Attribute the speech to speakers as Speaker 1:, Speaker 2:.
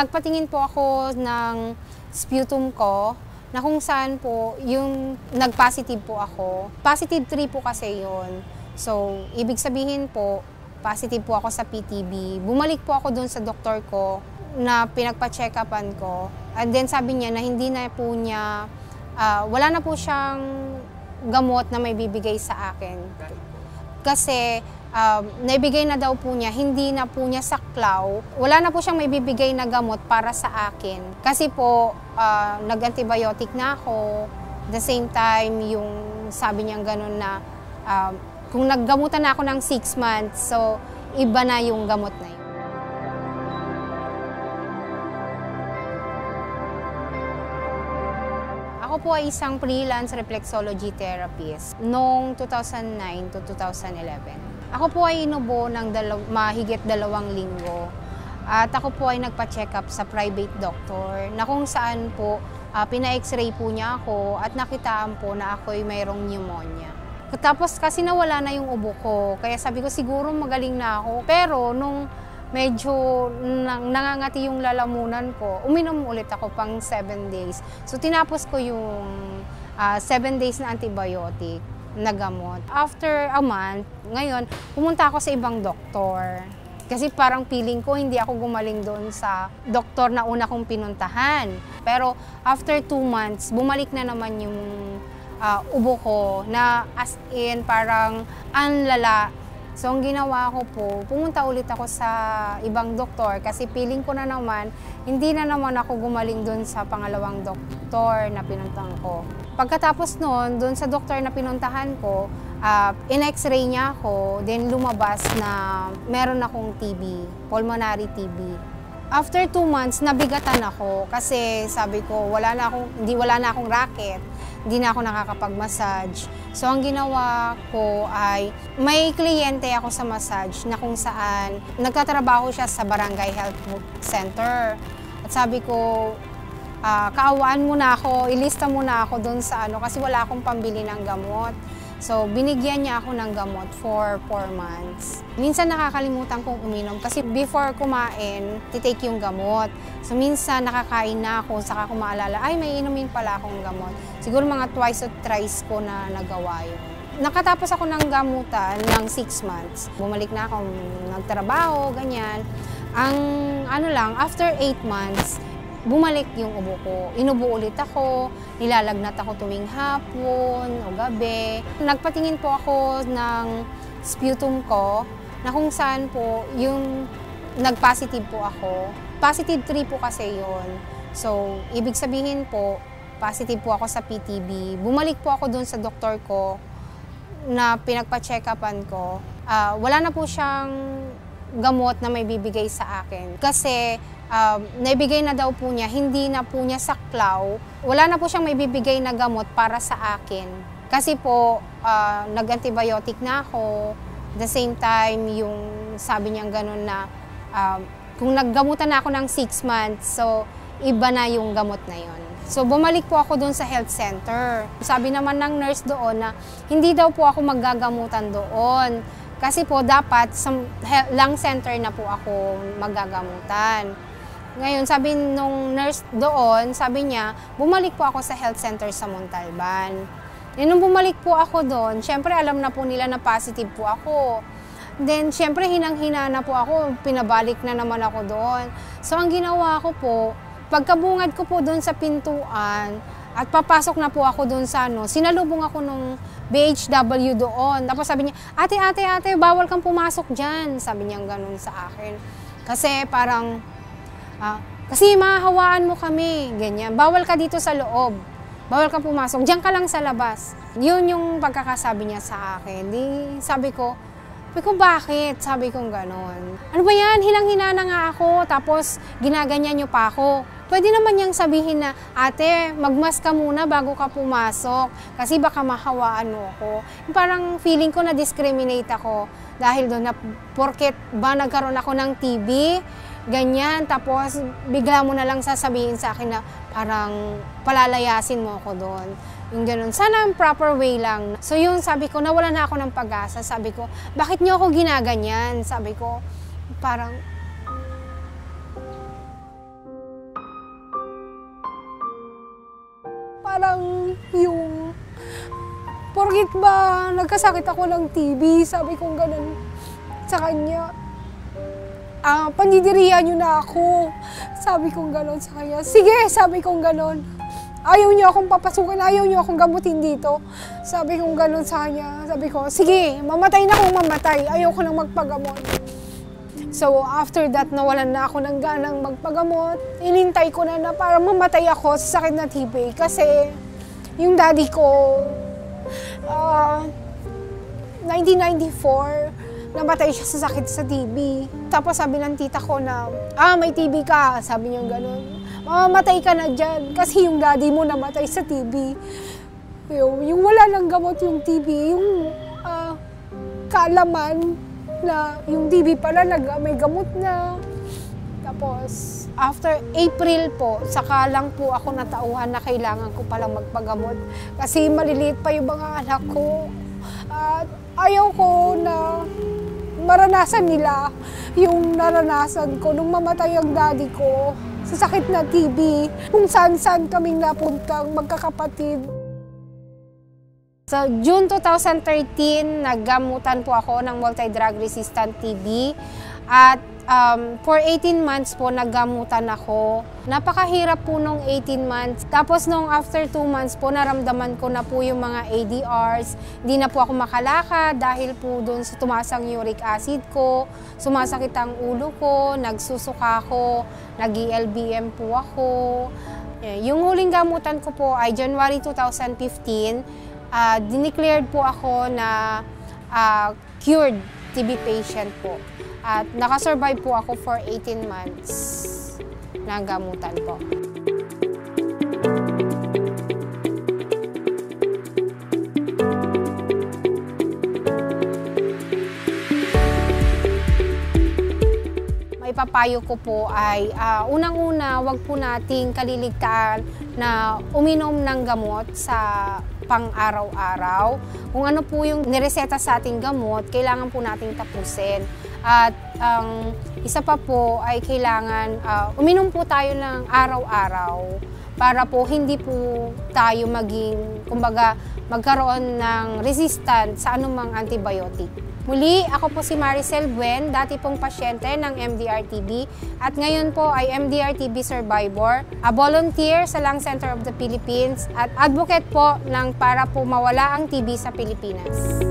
Speaker 1: Nagpatingin po ako ng sputum ko na kung saan po yung nag-positive po ako. Positive 3 po kasi yun. So, ibig sabihin po, positive po ako sa PTB. Bumalik po ako dun sa doktor ko na pinagpa-check-upan ko. And then sabi niya na hindi na po niya, wala na po siyang gamot na may bibigay sa akin. Kasi naibigay na daw po niya, hindi na po niya saklaw. Wala na po siyang may bibigay na gamot para sa akin. Kasi po, nag-antibiotic na ako. At the same time, yung sabi niya gano'n na kung naggamutan na ako ng 6 months, so iba na yung gamot na yun. Ako po ay isang freelance reflexology therapist noong 2009 to 2011. Ako po ay inubo ng mahigit 2 linggo. At ako po ay nagpa-check up sa private doctor na kung saan po pina-x-ray po niya ako at nakitaan po na ako'y mayroong pneumonia. Tapos kasi nawala na yung ubo ko, kaya sabi ko siguro magaling na ako. Pero nung medyo nangangati yung lalamunan ko, uminom ulit ako pang 7 days. So tinapos ko yung 7 days na antibiotic na gamot. After a month, ngayon, pumunta ako sa ibang doktor. Kasi parang feeling ko hindi ako gumaling doon sa doktor na una kong pinuntahan. Pero after 2 months, bumalik na naman yung ubo ko na as in parang anlala. So ang ginawa ko po, pumunta ulit ako sa ibang doktor kasi feeling ko na naman, hindi na naman ako gumaling doon sa pangalawang doktor na pinuntahan ko. Pagkatapos noon, doon sa doktor na pinuntahan ko, in-x-ray niya ako, then lumabas na meron akong TB, pulmonary TB. After 2 months, nabigatan ako kasi sabi ko, wala na akong racket, hindi na ako nakakapag-massage. So ang ginawa ko ay may kliyente ako sa massage na kung saan nagtatrabaho siya sa Barangay Health Center. At sabi ko, kaawaan mo na ako, ilista mo na ako doon sa kasi wala akong pambili ng gamot. So, binigyan niya ako ng gamot for 4 months. Minsan nakakalimutan kong uminom kasi before kumain, titake yung gamot. So, minsan nakakain na ako, saka ko maalala, ay may inumin pala akong gamot. Siguro mga twice or thrice ko na nagawa yun. Nakatapos ako ng gamutan ng 6 months. Bumalik na ako, nagtrabaho, ganyan. After 8 months, bumalik yung ubo ko. Inubo ulit ako, nilalagnat ako tuwing hapon o gabi. Nagpatingin po ako ng sputum ko na kung saan po yung nag-positive po ako. Positive 3 po kasi yun. So, ibig sabihin po, positive po ako sa PTB. Bumalik po ako dun sa doktor ko na pinagpa-check-upan ko. Wala na po siyang gamot na may bibigay sa akin. Kasi naibigay na daw po niya, hindi na po niya saklaw. Wala na po siyang may bibigay na gamot para sa akin. Kasi po, nag-antibiotic na ako. At the same time, yung sabi niya gano'n na kung naggamutan na ako ng 6 months, so iba na yung gamot na yon. So bumalik po ako doon sa health center. Sabi naman ng nurse doon na hindi daw po ako maggagamutan doon. Kasi po dapat sa lung center na po ako maggagamutan. Ngayon, sabi nung nurse doon, sabi niya, bumalik po ako sa health center sa Montalban. E nung bumalik po ako doon, syempre alam na po nila na positive po ako. Then, syempre hinang-hina na po ako, pinabalik na naman ako doon. So, ang ginawa ko po, pagkabungad ko po doon sa pintuan, at papasok na po ako doon sa sinalubong ako nung BHW doon. Tapos sabi niya, ate, bawal kang pumasok dyan. Sabi niya ganun sa akin. Kasi parang, kasi mahahawaan mo kami, ganyan. Bawal ka dito sa loob. Bawal kang pumasok. Diyan ka lang sa labas. Yun yung pagkakasabi niya sa akin. Sabi ko, bakit? Sabi ko gano'n. Ano ba yan? Hinang-hina na nga ako. Tapos ginaganyan niyo pa ako. Pwede naman niyang sabihin na, ate, magmask ka muna bago ka pumasok. Kasi baka mahawaan mo ako. Parang feeling ko na discriminate ako. Dahil doon na, porket ba nagkaroon ako ng TB? Ganyan, tapos bigla mo na lang sasabihin sa akin na parang palalayasin mo ako doon. Yung ganun. Sana ang proper way lang. So yun, sabi ko, nawala na ako ng pag-asa. Sabi ko, bakit niyo ako ginaganyan? Sabi ko, parang
Speaker 2: Parang yung, porkit ba nagkasakit ako ng TB, sabi kong ganun sa kanya. Pandidirihan niyo na ako. Sabi kong gano'n sa kanya. Sige, sabi kong gano'n. Ayaw niyo akong papasukin, ayaw niyo akong gamutin dito. Sabi kong gano'n sa kanya. Sabi ko, sige, mamatay na akong mamatay. Ayaw ko nang magpagamot. So, after that, nawalan na ako ng ganang magpagamot. Inintay ko na para mamatay ako sa sakit na TB. Kasi, yung daddy ko, 1994, namatay siya sa sakit sa TB. Tapos sabi ng tita ko na, may TB ka. Sabi niya gano'n. Mamamatay ka na dyan kasi yung daddy mo namatay sa TB. Yung wala lang gamot yung TB, yung kaalaman na yung TB pala may gamot na. Tapos, after April po, saka lang po ako natauhan na kailangan ko palang magpagamot. Kasi maliliit pa yung mga anak ko. At ayaw ko na maranasan nila yung naranasan ko nung mamatay ang daddy ko sa sakit na TB, kung saan-saan kaming napuntang magkakapatid. Sa June 2013, naggamutan po ako ng multi-drug resistant TB at for 18 months po naggamutan ako. Napakahirap po nung 18 months. Tapos nung after 2 months po, naramdaman ko na po yung mga ADRs. Hindi na po ako makalakad dahil po doon sa tumaas ang uric acid ko, sumasakit ang ulo ko, nagsusuka ako, nag-LBM po ako. Yung huling gamutan ko po ay January 2015. Dineclared po ako na cured TB patient po. At nakasurvive po ako for 18 months na gamutan po. Maipapayo ko po ay unang-una, wag po nating kaliligtaan na uminom ng gamot sa pang-araw-araw. Kung ano po yung nireseta sa ating gamot, kailangan po nating tapusin. At ang isa pa po ay kailangan uminom po tayo ng araw-araw para po hindi po tayo maging, kumbaga, magkaroon ng resistant sa anumang antibiotic. Muli, ako po si Maricel Buen, dati pong pasyente ng MDR-TB at ngayon po ay MDR-TB survivor, a volunteer sa Lung Center of the Philippines at advocate po para po mawala ang TB sa Pilipinas.